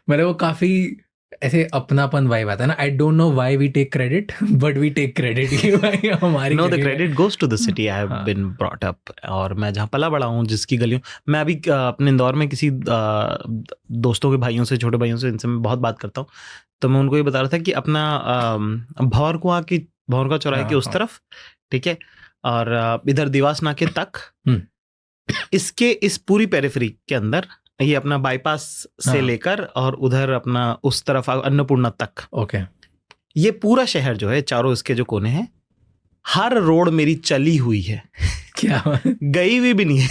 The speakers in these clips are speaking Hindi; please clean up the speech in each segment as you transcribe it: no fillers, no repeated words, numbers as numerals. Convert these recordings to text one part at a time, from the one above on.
मतलब वो काफी ऐसे अपनापन वाइब आता है ना. I don't know why we take credit but we take credit. हमारी नो, द जगह credit goes to the city I have हाँ. Been brought up. और मैं जहाँ पला बड़ा हूँ, जिसकी गलियों, मैं अभी अपने इंदौर में किसी दोस्तों के भाइयों से, छोटे भाइयों से, इनसे मैं बहुत बात करता हूँ, तो मैं उनको ये बता रहा था कि अपना भौर का चौराहे के उस हाँ. तरफ, ठीक है, और इधर देवास नाके तक, इसके इस पूरी पेरिफेरी के अंदर ये अपना बाईपास से हाँ. लेकर और उधर अपना उस तरफ अन्नपूर्णा तक, ओके. ये पूरा शहर जो है, चारों इसके जो कोने हैं, हर रोड मेरी चली हुई है. क्या गई हुई भी नहीं है.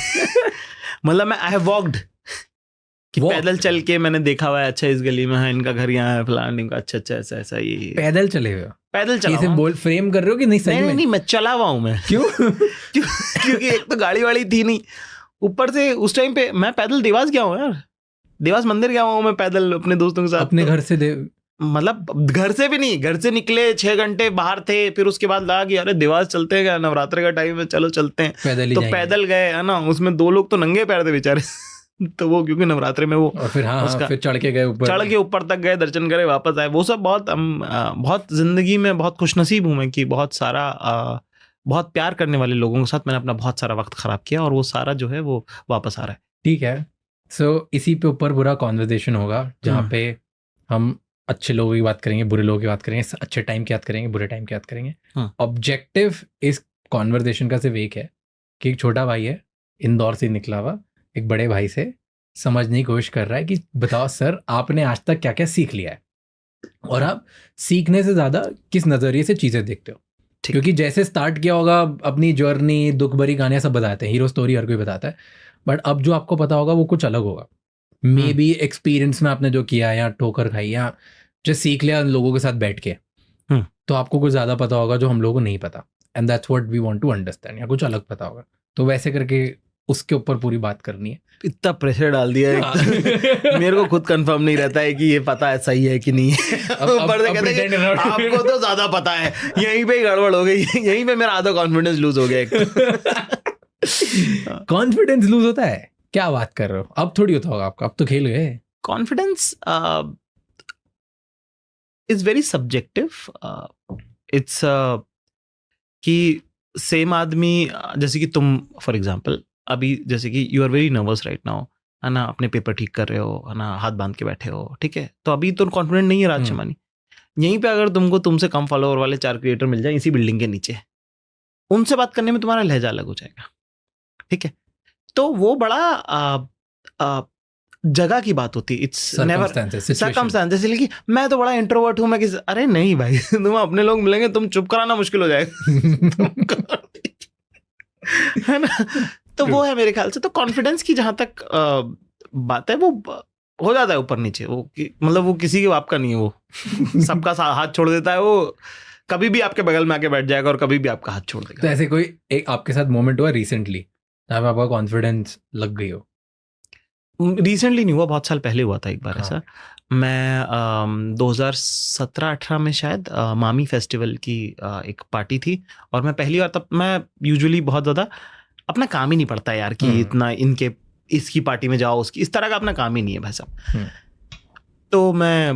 मतलब मैं आई हैव वॉक्ड, कि पैदल चल के मैंने देखा हुआ है, अच्छा इस गली में है, इनका घर यहाँ है, फलान इनका, अच्छा अच्छा ऐसा ऐसा, ये पैदल चले हुए हो? पैदल चला इसे बोल फ्रेम कर रहे हो कि नहीं? सही में नहीं, मैं चला हुआ हूँ मैं. क्यों? क्योंकि एक तो गाड़ी वाड़ी थी नहीं, ऊपर से उस टाइम पे मैं पैदल देवास गया हूँ यार. देवास मंदिर गया हूँ मैं पैदल अपने दोस्तों के साथ. अपने घर से मतलब घर से भी नहीं, घर से निकले 6 घंटे बाहर थे, फिर उसके बाद लगा कि अरे देवास चलते हैं, क्या नवरात्र का टाइम है, चलो चलते हैं. पैदल तो पैदल गए है ना. उसमें 2 लोग तो नंगे पैर थे बेचारे. तो वो क्योंकि नवरात्रे में वो, और फिर फिर चढ़ के ऊपर तक गए, दर्शन करे, वापस आए. वो सब बहुत जिंदगी में बहुत खुशनसीब हूं मैं कि बहुत सारा बहुत प्यार करने वाले लोगों के साथ मैंने अपना बहुत सारा वक्त खराब किया, और वो सारा जो है वो वापस आ रहा है. ठीक है. सो इसी पे ऊपर पूरा कॉन्वर्सेशन होगा, जहाँ पे हम अच्छे लोगों की बात करेंगे, बुरे लोगों की बात करेंगे, अच्छे टाइम की बात करेंगे, बुरे टाइम की बात करेंगे. ऑब्जेक्टिव इस कॉन्वर्सेशन का सिर्फ एक है कि एक छोटा भाई है, इंदौर से निकला हुआ, एक बड़े भाई से समझने की कोशिश कर रहा है कि बताओ सर, आपने आज तक क्या क्या सीख लिया है, और आप सीखने से ज़्यादा किस नज़रिए से चीज़ें देखते हो. क्योंकि जैसे स्टार्ट किया होगा अपनी जर्नी, दुख भरी कहानियाँ सब बताते हैं, हीरो स्टोरी हर कोई बताता है, बट अब जो आपको पता होगा वो कुछ अलग होगा. मे बी एक्सपीरियंस में आपने जो किया, या ठोकर खाई, या जो सीख लिया लोगों के साथ बैठ के, तो आपको कुछ ज़्यादा पता होगा जो हम लोगों को नहीं पता. And that's what we want to understand. या कुछ अलग पता होगा, तो वैसे करके उसके ऊपर पूरी बात करनी है. इतना प्रेशर डाल दिया है. मेरे को खुद कंफर्म नहीं रहता है कि ये पता है सही है कि नहीं है. आपको तो ज्यादा पता है, यहीं पे ही गड़बड़ हो गई, यहीं पे मेरा आधा कॉन्फिडेंस लूज हो गया. कॉन्फिडेंस लूज होता है? क्या बात कर रहे हो? अब थोड़ी होता होगा आपका, अब तो खेल गए. Confidence is very subjective. It's कि सेम आदमी, जैसे कि तुम फॉर एग्जांपल अभी, जैसे कि you are very nervous right now, है ना, अपने पेपर ठीक कर रहे हो, है ना, हाथ बांध के बैठे हो, ठीक है, तो अभी तो कॉन्फिडेंट नहीं है राज शमानी. यहीं पे अगर तुमसे कम फॉलोअर वाले 4 क्रिएटर मिल जाए इसी बिल्डिंग के नीचे, उनसे बात करने में तुम्हारा लहजा अलग हो जाएगा, ठीक है. तो वो बड़ा जगह की बात होती है. It's never circumstances. लेकिन मैं तो बड़ा इंट्रोवर्ट हूं, मैं किसी, अरे नहीं भाई, तुम अपने लोग मिलेंगे, तुम चुप कराना मुश्किल हो जाएगा. है ना. तो वो है मेरे ख्याल से. तो कॉन्फिडेंस की जहां तक बात है, वो हो जाता है ऊपर नीचे. वो मतलब वो किसी के बाप का नहीं है, वो सबका हाथ छोड़ देता है. वो कभी भी आपके बगल में आके बैठ जाएगा और कभी भी आपका हाथ छोड़ देगा. तो ऐसे कोई एक आपके साथ मोमेंट हुआ रिसेंटली जहाँ पे आपका कॉन्फिडेंस लग गई हो? रिसेंटली नहीं हुआ, बहुत साल पहले हुआ था एक बार. ऐसा मैं 2017-18 में शायद मामी फेस्टिवल की एक पार्टी थी, और मैं पहली बार, तब मैं यूजुअली बहुत ज़्यादा अपना काम ही नहीं पड़ता यार कि इतना इनके इसकी पार्टी में जाओ, उसकी, इस तरह का अपना काम ही नहीं है भाई साहब. तो मैं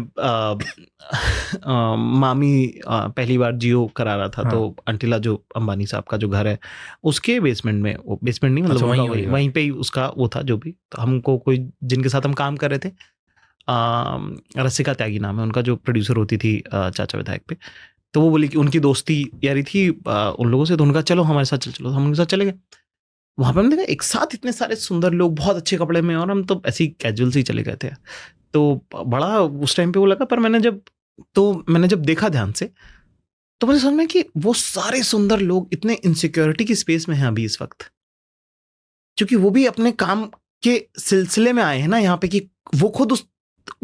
मामी पहली बार जियो करा रहा था. तो अंटिला जो अंबानी साहब का जो घर है, उसके बेसमेंट में, वो बेसमेंट नहीं मतलब वहीं पे ही उसका वो था जो भी. तो हमको कोई जिनके साथ हम काम कर रहे थे, रसिका त्यागी नाम है उनका, जो प्रोड्यूसर होती थी चाचा विधायक पे. तो वो बोली कि उनकी दोस्ती यारी थी उन लोगों से, तो उनका चलो हमारे साथ चलो. हम उनके साथ चले गए. वहाँ पे हमने देखा एक साथ इतने सारे सुंदर लोग बहुत अच्छे कपड़े में, और हम तो ऐसे ही कैजुअल से ही चले गए थे. तो बड़ा उस टाइम पे वो लगा. पर मैंने जब देखा ध्यान से, तो मुझे समझ में कि वो सारे सुंदर लोग इतने इनसिक्योरिटी की स्पेस में हैं अभी इस वक्त, क्योंकि वो भी अपने काम के सिलसिले में आए हैं ना यहाँ पे, कि वो खुद उस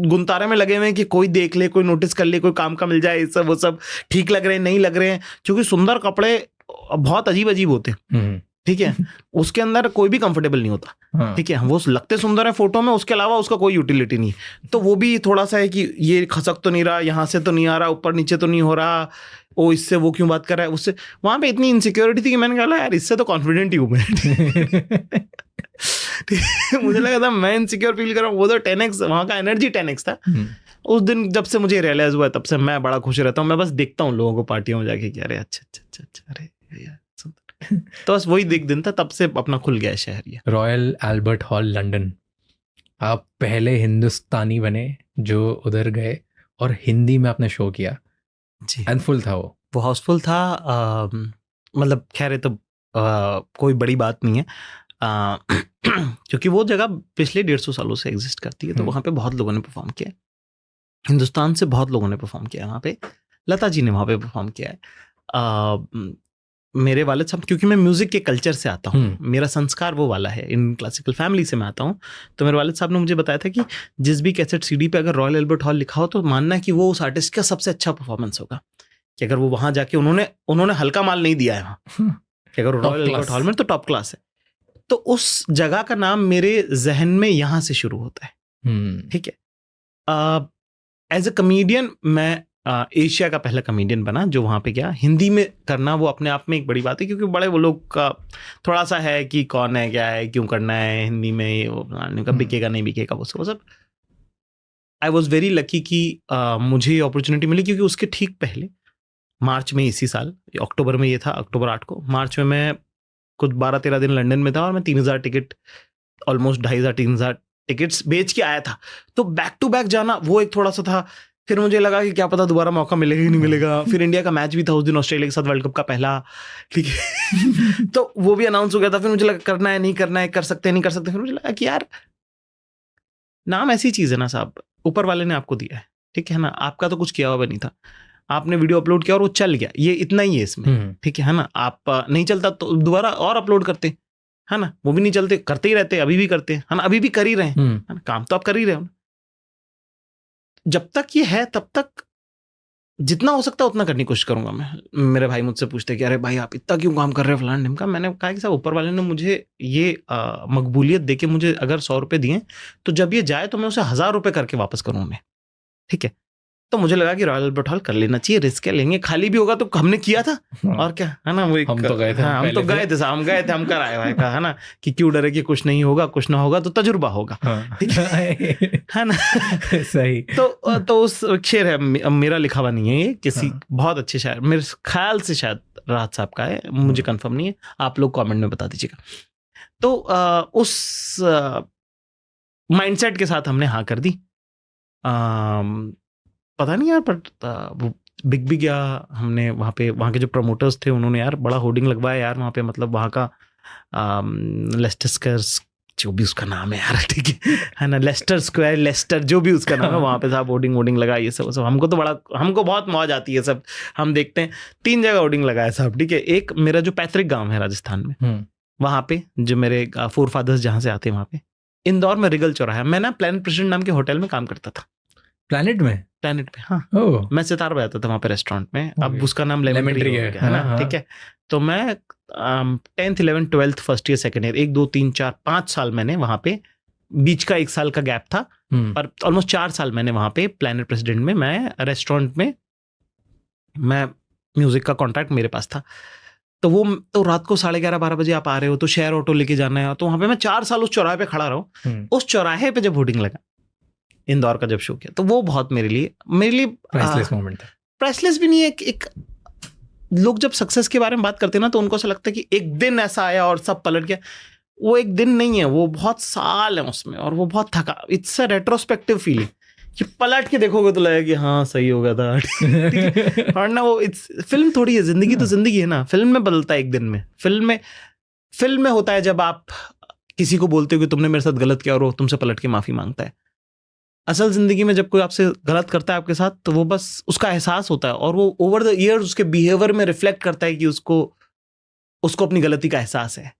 गुंतारे में लगे हुए हैं कि कोई देख ले, कोई नोटिस कर ले, कोई काम का मिल जाए, सब वो सब ठीक लग रहे हैं, नहीं लग रहे हैं. क्योंकि सुंदर कपड़े बहुत अजीब अजीब होते हैं, ठीक है. उसके अंदर कोई भी कंफर्टेबल नहीं होता, ठीक है. वो लगते सुंदर है फोटो में, उसके अलावा उसका कोई यूटिलिटी नहीं. तो वो भी थोड़ा सा है कि ये खसक तो नहीं रहा, यहाँ से तो नहीं आ रहा, ऊपर नीचे तो नहीं हो रहा, ओ इससे वो क्यों बात कर रहा है, उससे. वहां पे इतनी इनसिक्योरिटी थी कि मैंने कहा यार इससे तो कॉन्फिडेंट ही हूं मैं. मुझे लगा था मैं इनसिक्योर फील कर रहा हूँ, वो तो 10x वहाँ का एनर्जी 10x था। उस दिन जब से मुझे रियलाइज हुआ तब से मैं बड़ा खुश रहता हूँ। मैं बस देखता हूँ लोगों को पार्टियों में जाके कि अरे अच्छा अरे यार तो बस वही एक दिन था, तब से अपना खुल गया शहर ये। रॉयल एल्बर्ट हॉल लंदन, आप पहले हिंदुस्तानी बने जो उधर गए और हिंदी में आपने शो किया जी। एंड फुल था वो हाउसफुल था। मतलब खैर तो कोई बड़ी बात नहीं है, क्योंकि वो जगह पिछले 150 सालों से एग्जिस्ट करती है, तो वहाँ पे बहुत लोगों ने परफॉर्म किया है। हिंदुस्तान से बहुत लोगों ने परफॉर्म किया है वहाँ पे। लता जी ने वहाँ पे परफॉर्म किया है। मेरे वालिद साहब, क्योंकि मैं म्यूजिक के कल्चर से आता हूँ, मेरा संस्कार वो वाला है, इन क्लासिकल फैमिली से मैं आता हूँ, तो मेरे वालिद साहब ने मुझे बताया था कि जिस भी कैसेट सीडी पे अगर रॉयल एल्बर्ट हॉल लिखा हो तो मानना है कि वो उस आर्टिस्ट का सबसे अच्छा परफॉर्मेंस होगा, कि अगर वो वहाँ जाके उन्होंने हल्का माल नहीं दिया है वहाँ, कि अगर रॉयल एल्बर्ट हॉल में तो टॉप क्लास है। तो उस जगह का नाम मेरे जहन में यहाँ से शुरू होता है। ठीक है। एज ए कमेडियन मैं एशिया का पहला कमेडियन बना जो वहाँ पे गया। हिंदी में करना वो अपने आप में एक बड़ी बात है, क्योंकि बड़े वो लोग का थोड़ा सा है कि कौन है, क्या है, क्यों करना है हिंदी में, ये वो का बिकेगा नहीं बिकेगा वो सब। आई वॉज वेरी लकी कि मुझे ये अपॉर्चुनिटी मिली, क्योंकि उसके ठीक पहले मार्च में इसी साल, अक्टूबर में ये था, अक्टूबर 8 को, मार्च में मैं कुछ 12-13 दिन लंदन में था और मैं 3000 टिकट, ऑलमोस्ट 2500-3000 टिकट्स बेच के आया था। तो बैक टू बैक जाना वो एक थोड़ा सा था। फिर मुझे लगा कि क्या पता दोबारा मौका मिलेगा कि नहीं मिलेगा। फिर इंडिया का मैच भी था उस दिन, ऑस्ट्रेलिया के साथ वर्ल्ड कप का पहला, ठीक है। तो वो भी अनाउंस हो गया था। फिर मुझे लगा करना है नहीं करना है, कर सकते हैं नहीं कर सकते। फिर मुझे लगा कि यार नाम ऐसी चीज़ है ना साहब, ऊपर वाले ने आपको दिया है, ठीक है ना, आपका तो कुछ किया हुआ नहीं था, आपने वीडियो अपलोड किया और वो चल गया, ये इतना ही है इसमें, ठीक है ना। आप नहीं चलता तो दोबारा और अपलोड करते, है ना, वो भी नहीं चलते, करते ही रहते, अभी भी करते हैं, है ना, अभी भी कर ही रहे हैं, है ना, काम तो आप कर ही रहे हो। जब तक ये है तब तक जितना हो सकता है उतना करने की कोशिश करूंगा मैं। मेरे भाई मुझसे पूछते कि अरे भाई आप इतना क्यों काम कर रहे हो फलान ढिमका। मैंने कहा कि साहब ऊपर वाले ने मुझे ये मकबूलियत देके मुझे अगर 100 रुपये दिए तो जब ये जाए तो मैं उसे 1000 रुपये करके वापस करूँ मैं, ठीक है। तो मुझे लगा कि रॉयल एल्बर्ट हॉल कर लेना चाहिए, रिस्क है, लेंगे, खाली भी होगा तो हमने किया था और क्या, है ना। वो एक हम तो गए थे, हम तो गए थे, हम कर आए भाई का, है ना, कि क्यों डरे कि कुछ नहीं होगा, कुछ ना होगा तो तजुर्बा होगा, है ना। सही। तो उस शेर है, मेरा लिखा हुआ नहीं है ये, किसी बहुत अच्छे शायर, मेरे ख्याल से शायद राहत साहब का है, मुझे कंफर्म नहीं है, आप लोग कमेंट में बता दीजिएगा। तो उस माइंडसेट के साथ हमने हाँ कर दी। पता नहीं यार, पर वो बिग या हमने वहाँ पे, वहाँ के जो प्रमोटर्स थे उन्होंने यार बड़ा होर्डिंग लगवाया यार वहाँ पे, मतलब वहाँ का लेस्टर स्क्वायर, जो भी उसका नाम है यार, ठीक है ना, लेस्टर स्क्वायर, लेस्टर जो भी उसका नाम है, वहाँ पे साहब होर्डिंग वोर्डिंग लगा, ये सब हमको तो बड़ा, हमको बहुत मौज आती है सब, हम देखते हैं। 3 जगह होर्डिंग लगाया साहब, ठीक है। एक मेरा जो पैतृक गाँव है राजस्थान में, वहाँ पे जो मेरे फोर फादर्स जहाँ से आते हैं, वहाँ पे इंदौर में रिगल चौराहा, मैं ना प्लानट प्रेसिडेंट नाम के होटल में काम करता था। प्लानट पे, हाँ। मैं सितार बजाता था वहाँ पे रेस्टोरेंट में, अब उसका नाम लेमन ट्री है ना, ठीक है। तो मैं 10th 11th 12th first year second year 1 2 3 4 5 साल मैंने वहाँ पे, बीच का 1 साल का गैप था, और ऑलमोस्ट 4 साल मैंने वहाँ पे प्लानट प्रेसिडेंट में, मैं रेस्टोरेंट में, मैं म्यूजिक का कॉन्ट्रैक्ट मेरे पास था। तो वो तो रात को 11:30-12 बजे आप आ रहे हो तो शेयर ऑटो लेके जाना है, तो वहाँ पे मैं 4 साल उस चौराहे पे खड़ा रहा। उस चौराहे पे जब होर्डिंग लगा इंदौर का, जब शो किया, तो वो बहुत मेरे लिए प्राइसलेस मोमेंट था। प्राइसलेस भी नहीं है, एक लोग जब सक्सेस के बारे में बात करते हैं ना तो उनको ऐसा लगता है कि एक दिन ऐसा आया और सब पलट गया। वो एक दिन नहीं है, वो बहुत साल है उसमें, और वो बहुत थका, इट्स अ रेट्रोस्पेक्टिव फीलिंग कि पलट के देखोगे तो लगेगा कि हाँ सही हो गया था। और ना वो फिल्म थोड़ी है, जिंदगी तो जिंदगी है ना, फिल्म में बदलता है एक दिन में। फिल्म में होता है जब आप किसी को बोलते हो कि तुमने मेरे साथ गलत किया और वो तुमसे पलट के माफी मांगता है। असल जिंदगी में जब कोई आपसे गलत करता है आपके साथ, तो वो बस उसका एहसास होता है और वो ओवर द ईयर्स उसके बिहेवियर में रिफ्लेक्ट करता है कि उसको अपनी गलती का एहसास है।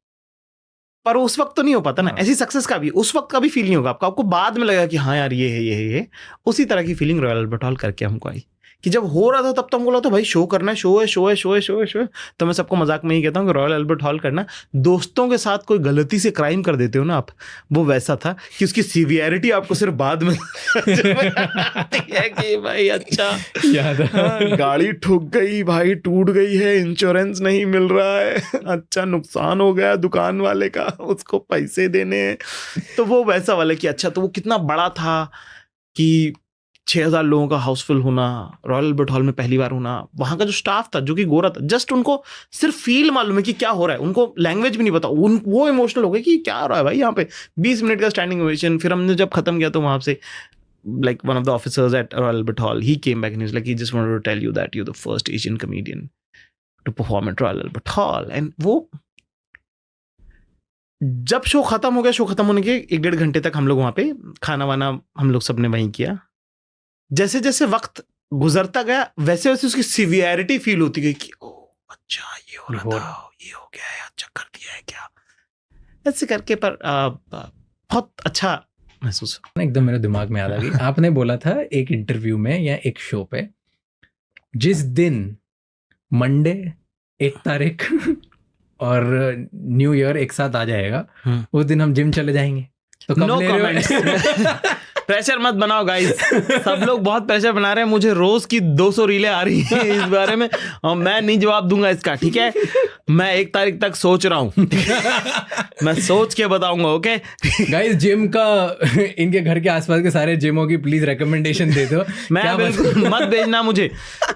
पर उस वक्त तो नहीं हो पाता ना। ऐसी सक्सेस का भी उस वक्त का भी फील नहीं होगा आपको बाद में लगेगा कि हाँ यार ये है। उसी तरह की फीलिंग रॉयल एल्बर्ट हॉल करके हमको आई कि जब हो रहा था तब तो हमको लगा था भाई शो करना है, शो है। तो मैं सबको मजाक में ही कहता हूँ कि रॉयल अल्बर्ट हॉल करना, दोस्तों के साथ कोई गलती से क्राइम कर देते हो ना आप, वो वैसा था कि उसकी सीवियरिटी आपको सिर्फ बाद में है कि भाई अच्छा याद है। गाड़ी ठुक गई भाई, टूट गई है, इंश्योरेंस नहीं मिल रहा है, अच्छा नुकसान हो गया दुकान वाले का, उसको पैसे देने हैं। तो वो वैसा वाला कि अच्छा, तो वो कितना बड़ा था कि 6000 लोगों का हाउसफुल होना, रॉयल अल्बर्ट हॉल में पहली बार होना, वहां का जो स्टाफ था जो कि गोरा था, जस्ट उनको सिर्फ फील मालूम है कि क्या हो रहा है, उनको लैंग्वेज भी नहीं पता, वो इमोशनल हो गए कि क्या हो रहा है भाई यहाँ पे। 20 मिनट का स्टैंडिंग ओवेशन। फिर हमने जब खत्म किया तो वहां से like one of the officers at Royal Albert Hall, he came back and he was like, he just wanted to tell you that you're the first Asian comedian to perform at Royal Albert Hall. And वो जब शो खत्म हो गया, शो खत्म होने के 1-1.5 घंटे तक हम लोग वहां पे खाना वाना हम लोग सबने वहीं किया। जैसे जैसे वक्त गुजरता गया वैसे वैसे उसकी सिवियरिटी फील होती गई कि ओ अच्छा ये हो रहा था, ये हो गया है, अच्छा कर दिया है क्या, ऐसे करके। पर बहुत अच्छा महसूस एकदम मेरे दिमाग में याद आ गई। आपने बोला था एक इंटरव्यू में या एक शो पे, जिस दिन मंडे 1 तारीख और न्यू ईयर एक साथ आ जाएगा, उस दिन हम जिम चले जाएंगे। तो कब नो कमेंट्स। प्रेशर मत बनाओ गाइस, सब लोग बहुत प्रेशर बना रहे हैं, मुझे रोज की 200 रीलें आ रही हैं इस बारे में, और मैं नहीं जवाब दूंगा इसका, ठीक है। मैं 1 तारीख तक सोच रहा हूँ, मैं सोच के बताऊंगा, ओके गाइस। जिम का इनके घर के आसपास के सारे जिमों की प्लीज रिकमेंडेशन दे दो। मैं बिल्कुल मत भेजना मुझे,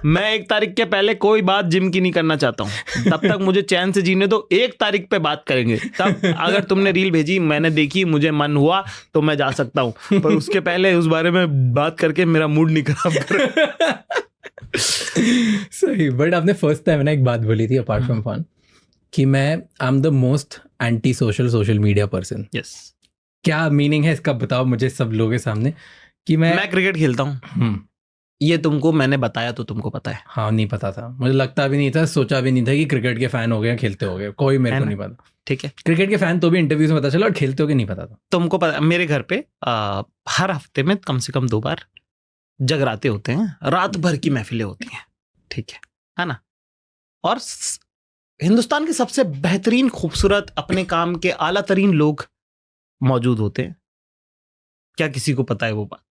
मैं 1 तारीख के पहले कोई बात जिम की नहीं करना चाहता हूँ, तब तक मुझे चैन से जीने दो। 1 तारीख पे बात करेंगे, तब अगर तुमने रील भेजी, मैंने देखी, मुझे मन हुआ तो मैं जा सकता हूँ, पर उसके पहले उस बारे में बात करके मेरा मूड नहीं खराब कर। सही। बट आपने फर्स्ट टाइम ना एक बात बोली थी अपार्ट फ्रॉम फन, कि मैं आई am the most anti social media person. Yes. क्या मीनिंग है इसका, बताओ मुझे सब लोगों के सामने। कि मैं क्रिकेट खेलता हूँ, ये तुमको मैंने बताया तो तुमको पता है? हाँ, नहीं पता था, मुझे लगता भी नहीं था, सोचा भी नहीं था कि क्रिकेट के फैन हो गए, खेलते हो गए, कोई मेरे को नहीं पता। ठीक है, क्रिकेट के फैन तो भी इंटरव्यूज में पता चला, और खेलते हो के नहीं पता था। तुमको पता, मेरे घर पे हर हफ्ते में कम से कम 2 बार जगराते होते हैं, रात भर की महफिलें होती हैं, ठीक है ना। और हिंदुस्तान के सबसे बेहतरीन, खूबसूरत, अपने काम के आला तरीन लोग मौजूद होते हैं। क्या किसी को पता है वो बात?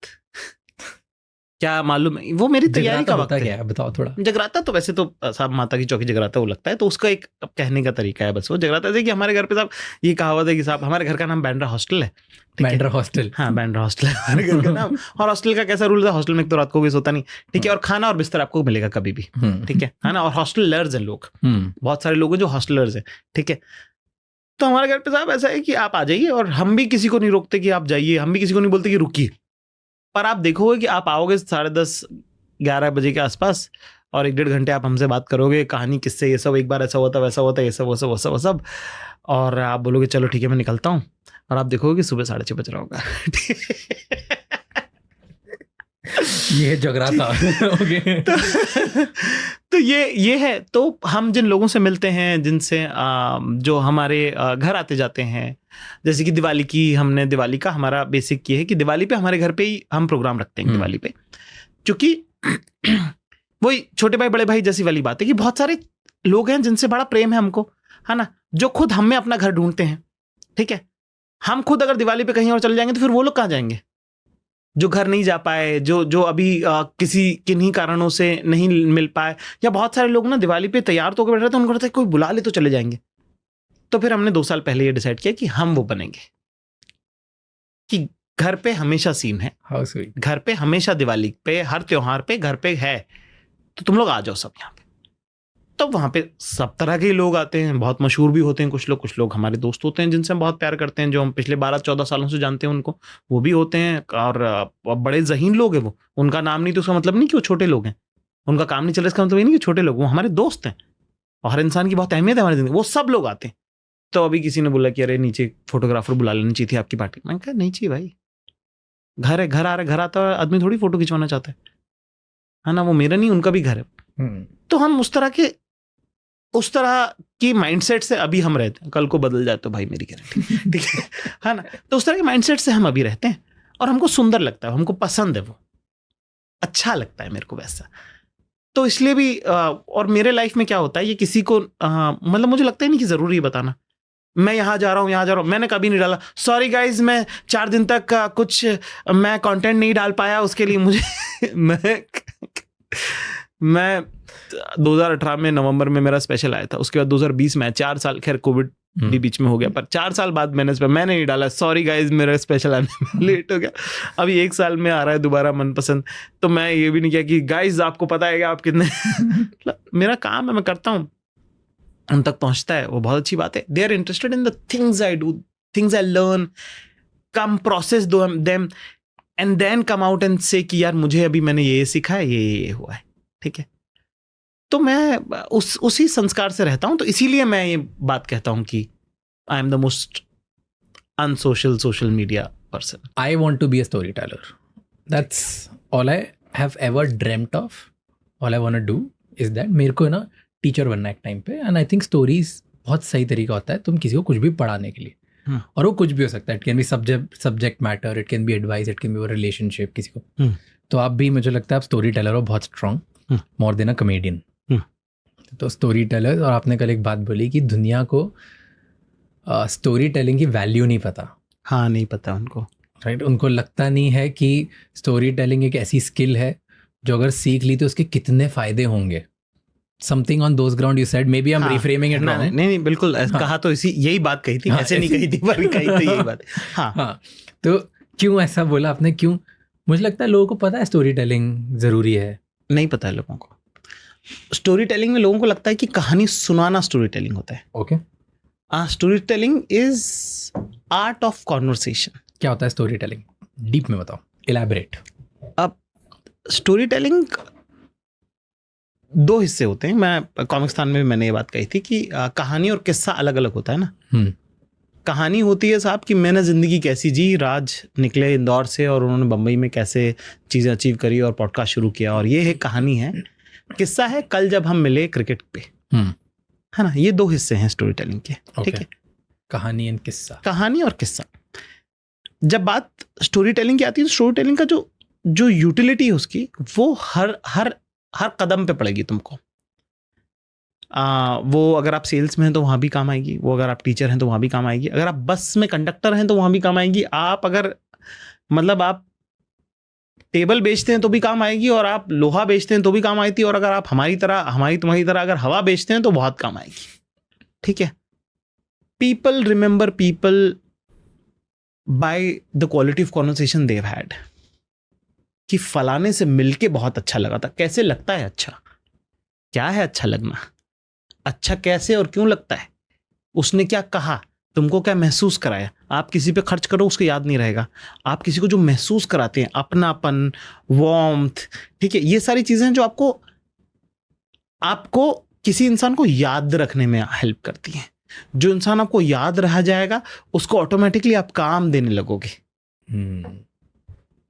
क्या मालूम है? वो मेरी तैयारी का वक्त है, बताओ थोड़ा। जगराता तो वैसे तो साहब माता की चौकी जगराता वो लगता है, तो उसका एक कहने का तरीका है बस। वो जगराता है कि हमारे घर पे साहब ये कहावत है कि साहब हमारे घर का नाम बैंड्रा हॉस्टल है। बैंड्रा हॉस्टल, हाँ बैंड्रा हॉस्टल है हमारे घर का नाम। और हॉस्टल का कैसा रूल है, हॉस्टल में तो रात को भी सोता नहीं, ठीक है, और खाना और बिस्तर आपको मिलेगा कभी भी, ठीक है ना। और हॉस्टलर्स हैं लोग, बहुत सारे लोग हैं जो हॉस्टलर्स हैं, ठीक है। तो हमारे घर पे साहब ऐसा है कि आप आ जाइए, और हम भी किसी को नहीं रोकते कि आप जाइए, हम भी किसी को नहीं बोलते कि रुकिए, पर आप देखोगे कि आप आओगे 10:30-11 बजे के आसपास, और 1-1.5 घंटे आप हमसे बात करोगे, कहानी किससे, ये सब, एक बार ऐसा हुआ था, वैसा हुआ था, ये सब वो सब, और आप बोलोगे चलो ठीक है मैं निकलता हूँ, और आप देखोगे कि सुबह 6:30 बज रहा होगा। ये जगराता। ओके। तो ये है। तो हम जिन लोगों से मिलते हैं, जिनसे जो हमारे घर आते जाते हैं, जैसे कि दिवाली की, हमने दिवाली का हमारा बेसिक ये है कि दिवाली पे हमारे घर पे ही हम प्रोग्राम रखते हैं दिवाली पे, क्योंकि वही छोटे भाई बड़े भाई जैसी वाली बात है कि बहुत सारे लोग हैं जिनसे बड़ा प्रेम है हमको, है ना, जो खुद हम में अपना घर ढूंढते हैं, ठीक है। हम खुद अगर दिवाली पे कहीं और चले जाएंगे तो फिर वो लोग कहाँ जाएंगे जो घर नहीं जा पाए, जो अभी किसी किन्हीं कारणों से नहीं मिल पाए। या बहुत सारे लोग ना दिवाली पे तैयार तो होकर बैठ रहे थे, उनको लगता है कोई बुला ले तो चले जाएंगे। तो फिर हमने 2 साल पहले ये डिसाइड किया कि हम वो बनेंगे कि घर पे हमेशा सीन है, घर पे हमेशा दिवाली पे, हर त्योहार पे घर पे है, तो तुम लोग आ जाओ सब यहाँ पे। तो वहाँ पे सब तरह के लोग आते हैं, बहुत मशहूर भी होते हैं कुछ लोग हमारे दोस्त होते हैं जिनसे हम बहुत प्यार करते हैं, जो हम पिछले 12-14 सालों से जानते हैं उनको, वो भी होते हैं। और बड़े ज़हीन लोग हैं वो, उनका नाम नहीं तो उसका मतलब नहीं कि वो छोटे लोग हैं, उनका काम नहीं चल रहा इसका मतलब ये नहीं कि छोटे लोग, वो हमारे दोस्त हैं और हर इंसान की बहुत अहमियत है हमारी ज़िंदगी, वो सब लोग आते हैं। तो अभी किसी ने बोला कि अरे नीचे फोटोग्राफर बुला लेनी चाहिए थी आपकी पार्टी। मैंने कहा नहीं चाहिए भाई, घर है, घर आ रहा, घर आता है आदमी थोड़ी फोटो खिंचवाना चाहता है ना, वो मेरा नहीं उनका भी घर है। तो हम उस तरह की माइंडसेट से अभी हम रहते हैं, कल को बदल जाए तो भाई मेरी गारंटी, ठीक है ना। तो उस तरह के माइंडसेट से हम अभी रहते हैं और हमको सुंदर लगता है, हमको पसंद है, वो अच्छा लगता है मेरे को वैसा। तो इसलिए भी और मेरे लाइफ में क्या होता है, ये किसी को मतलब मुझे लगता ही नहीं कि ज़रूरी है बताना, मैं यहाँ जा रहा हूँ, मैंने कभी नहीं डाला, सॉरी गाइज मैं 4 दिन तक कुछ मैं कंटेंट नहीं डाल पाया, उसके लिए मुझे मैं 2018 में नवंबर में मेरा स्पेशल आया था, उसके बाद 2020 में 4 साल, खैर कोविड भी बीच में हो गया, पर 4 साल बाद मैंने नहीं डाला, सॉरी गाइज मेरा स्पेशल आने में लेट हो गया, अभी 1 साल में आ रहा है दोबारा मनपसंद, तो मैं ये भी नहीं किया कि गाइज आपको पता है कि आप कितने मेरा काम है, मैं करता हूँ, उन तक पहुंचता है, वो बहुत अच्छी बात है। They are interested in the things I do, things I learn, come process them and then come out and say कि यार मुझे अभी मैंने ये सीखा है, ये हुआ है, ठीक है। तो मैं उसी संस्कार से रहता हूं, तो इसीलिए मैं ये बात कहता हूं कि I am the most unsocial social media person. I want to be a storyteller, that's all I have ever dreamed of, all I want to do is that. मेरे को ना टीचर बनना है एक टाइम पे, एंड आई थिंक स्टोरीज बहुत सही तरीका होता है तुम किसी को कुछ भी पढ़ाने के लिए, और वो कुछ भी हो सकता है, it can be subject matter, it can be advice, it can be relationship किसी को। तो आप भी, मुझे लगता है आप स्टोरी टेलर हो बहुत strong, more than a comedian. तो स्टोरी टेलर, और आपने कल एक बात बोली कि दुनिया को स्टोरी टेलिंग की वैल्यू नहीं पता। हाँ, नहीं पता उनको, राइट। उनको लगता नहीं है कि स्टोरी टेलिंग एक ऐसी स्किल है जो अगर सीख ली तो उसके कितने फायदे होंगे। Something on those ground you said, maybe I'm reframing it wrong. नहीं बिल्कुल कहा तो यही बात कही थी, ऐसे नहीं कही थी, पर कही तो यही बात। हाँ, तो क्यों ऐसा बोला आपने, क्यों? मुझे लगता है लोगों को पता है स्टोरी टेलिंग जरूरी है, नहीं पता है लोगों को। स्टोरी टेलिंग में लोगों को लगता है कि कहानी सुनाना स्टोरी टेलिंग होता है। Okay, story telling is art of conversation. क्या होता है स्टोरी टेलिंग? डीप में बताओ, इलैबोरेट। अब स्टोरी टेलिंग 2 हिस्से होते हैं। मैं कॉमिक्स्थान में मैंने ये बात कही थी कि कहानी और किस्सा अलग अलग होता है ना। कहानी होती है साहब कि मैंने ज़िंदगी कैसी जी, राज निकले इंदौर से और उन्होंने बम्बई में कैसे चीज़ें अचीव करी और पॉडकास्ट शुरू किया, और ये है कहानी है। किस्सा है कल जब हम मिले क्रिकेट पे, है ना। ये 2 हिस्से हैं स्टोरी टेलिंग के, ठीक है। कहानी एंड किस्सा, कहानी और किस्सा। जब बात स्टोरी टेलिंग की आती है तो स्टोरी टेलिंग का जो यूटिलिटी है उसकी, वो हर कदम पे पड़ेगी तुमको। वो अगर आप सेल्स में हैं तो वहाँ भी काम आएगी, वो अगर आप टीचर हैं तो वहाँ भी काम आएगी, अगर आप बस में कंडक्टर हैं तो वहाँ भी काम आएगी, आप अगर मतलब आप टेबल बेचते हैं तो भी काम आएगी, और आप लोहा बेचते हैं तो भी काम आती है, और अगर आप हमारी तुम्हारी तरह अगर हवा बेचते हैं तो बहुत काम आएगी, ठीक है। People remember people by the quality of conversation they had, कि फलाने से मिलके बहुत अच्छा लगा था। कैसे लगता है अच्छा? क्या है अच्छा लगना? अच्छा कैसे और क्यों लगता है? उसने क्या कहा? तुमको क्या महसूस कराया? आप किसी पे खर्च करो उसको याद नहीं रहेगा, आप किसी को जो महसूस कराते हैं, अपनापन, वार्मथ, ठीक है, ये सारी चीजें हैं जो आपको किसी इंसान को याद रखने में हेल्प करती हैं। जो इंसान आपको याद रह जाएगा उसको ऑटोमेटिकली आप काम देने लगोगे।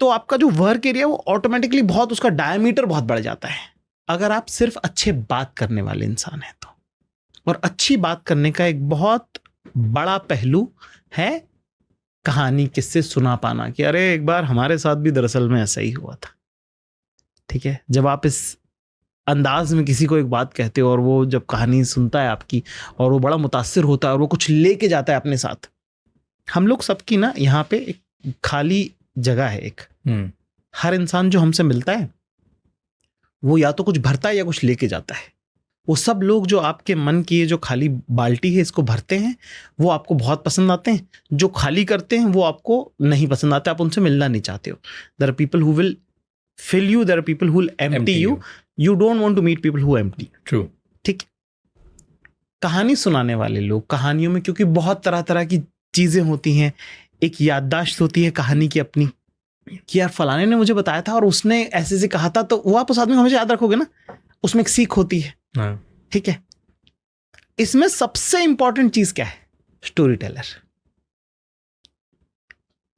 तो आपका जो वर्क एरिया वो ऑटोमेटिकली बहुत, उसका डायमीटर बहुत बढ़ जाता है अगर आप सिर्फ अच्छे बात करने वाले इंसान हैं तो। और अच्छी बात करने का एक बहुत बड़ा पहलू है कहानी, किससे सुना पाना, कि अरे एक बार हमारे साथ भी दरअसल में ऐसा ही हुआ था, ठीक है। जब आप इस अंदाज में किसी को एक बात कहते हो और वो जब कहानी सुनता है आपकी और वो बड़ा मुतासिर होता है और वो कुछ लेके जाता है अपने साथ। हम लोग सबकी ना यहाँ पे एक खाली जगह है एक, हर इंसान जो हमसे मिलता है वो या तो कुछ भरता है या कुछ लेके जाता है। वो सब लोग जो आपके मन की ये जो खाली बाल्टी है इसको भरते हैं वो आपको बहुत पसंद आते हैं, जो खाली करते हैं वो आपको नहीं पसंद आते, आप उनसे मिलना नहीं चाहते हो। There are people who will fill you, there are people who will empty you. You don't want to meet people who empty. True. ठीक। कहानी सुनाने वाले लोग, कहानियों में क्योंकि बहुत तरह तरह की चीजें होती हैं, एक याददाश्त होती है कहानी की अपनी, कि यार फलाने ने मुझे बताया था और उसने ऐसे से कहा था, तो वो आप उस आदमी को हमेशा याद रखोगे ना, उसमें एक सीख होती है। ठीक है। इसमें सबसे इंपॉर्टेंट चीज क्या है? Story teller.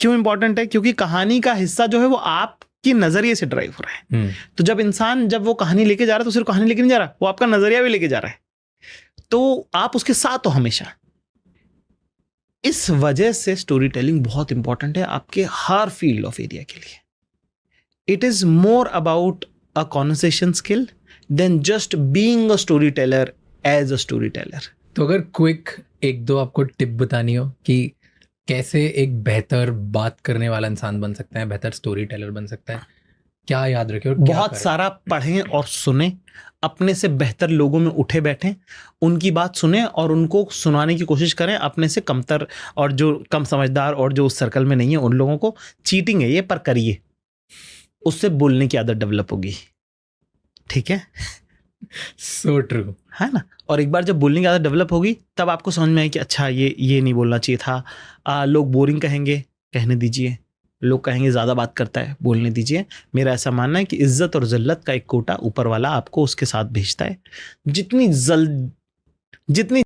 क्यों इंपॉर्टेंट है? क्योंकि कहानी का हिस्सा जो है वो आप कि नजरिए से ड्राइव हो रहा है। तो जब वो कहानी लेके जा रहा है तो सिर्फ कहानी लेके नहीं जा रहा, वो आपका नजरिया भी लेके जा रहा है, तो आप उसके साथ हो हमेशा। इस वजह से स्टोरी टेलिंग बहुत इंपॉर्टेंट है आपके हर फील्ड ऑफ एरिया के लिए। It is more about a conversation skill than just being a storyteller as a storyteller. तो अगर क्विक एक दो आपको टिप बतानी हो कि कैसे एक बेहतर बात करने वाला इंसान बन सकता है, बेहतर स्टोरी टेलर बन सकता है, क्या याद रखें और क्या बहुत करें? सारा पढ़ें और सुने, अपने से बेहतर लोगों में उठे बैठें, उनकी बात सुने और उनको सुनाने की कोशिश करें। अपने से कमतर और जो कम समझदार और जो उस सर्कल में नहीं है उन लोगों को, चीटिंग है ये पर करिए, उससे बोलने की आदत डेवलप होगी। ठीक है, सो ट्रू, है ना। और एक बार जब बोलने की आदत डेवलप होगी तब आपको समझ में आए कि अच्छा ये नहीं बोलना चाहिए था। लोग बोरिंग कहेंगे, कहने दीजिए। लोग कहेंगे ज़्यादा बात करता है, बोलने दीजिए। मेरा ऐसा मानना है कि इज्जत और ज़िल्लत का एक कोटा ऊपर वाला आपको उसके साथ भेजता है। जितनी